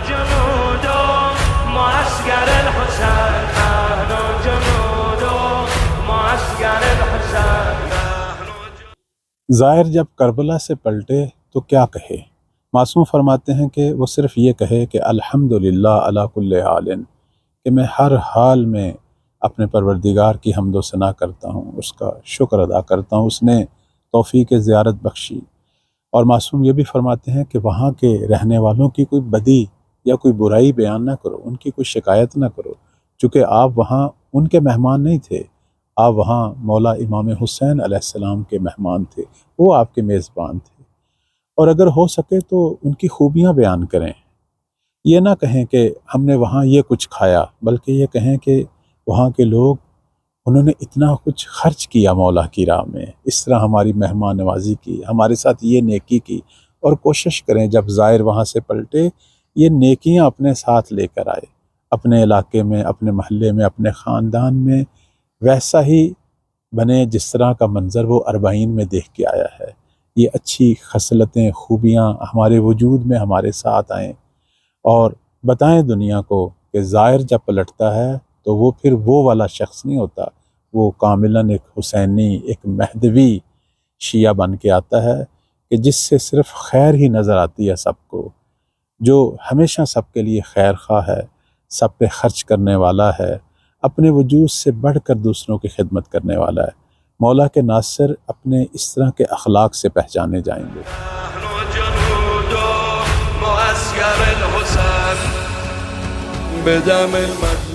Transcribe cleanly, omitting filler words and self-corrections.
جنود معسكر الحسين، نحن جنود معسكر الحسين. زائر جب کربلا سے پلٹے تو کیا کہے؟ معصوم فرماتے ہیں کہ وہ صرف یہ کہے کہ الحمدللہ علی کل حال، کہ میں ہر حال میں اپنے پروردگار کی حمد و ثنا کرتا ہوں، اس کا شکر ادا کرتا ہوں، اس نے توفیق زیارت بخشی. اور معصوم یہ بھی فرماتے ہیں کہ وہاں کے رہنے والوں کی کوئی بدی یا کوئی برائی بیان نہ کرو، ان کی کوئی شکایت نہ کرو، چونکہ آپ وہاں ان کے مہمان نہیں تھے، آپ وہاں مولا امام حسین علیہ السلام کے مہمان تھے، وہ آپ کے میزبان تھے. اور اگر ہو سکے تو ان کی خوبیاں بیان کریں، یہ نہ کہیں کہ ہم نے وہاں یہ کچھ کھایا، بلکہ یہ کہیں کہ وہاں کے لوگ انہوں نے اتنا کچھ خرچ کیا مولا کی راہ میں، اس طرح ہماری مہمان نوازی کی، ہمارے ساتھ یہ نیکی کی. اور کوشش کریں جب زائر وہاں سے پلٹے یہ نیکیاں اپنے ساتھ لے کر آئے، اپنے علاقے میں، اپنے محلے میں، اپنے خاندان میں ویسا ہی بنے جس طرح کا منظر وہ 40 میں دیکھ کے آیا ہے. یہ اچھی خصلتیں، خوبیاں ہمارے وجود میں ہمارے ساتھ آئیں، اور بتائیں دنیا کو کہ زائر جب پلٹتا ہے تو وہ پھر وہ والا شخص نہیں ہوتا، وہ کاملاً ایک حسینی، ایک مہدوی شیعہ بن کے آتا ہے کہ جس سے صرف خیر ہی نظر آتی ہے سب کو، جو ہمیشہ سب کے لیے خیر خواہ ہے، سب پہ خرچ کرنے والا ہے، اپنے وجود سے بڑھ کر دوسروں کی خدمت کرنے والا ہے. مولا کے ناصر اپنے اس طرح کے اخلاق سے پہچانے جائیں گے. معسكر الحسين بدم المجد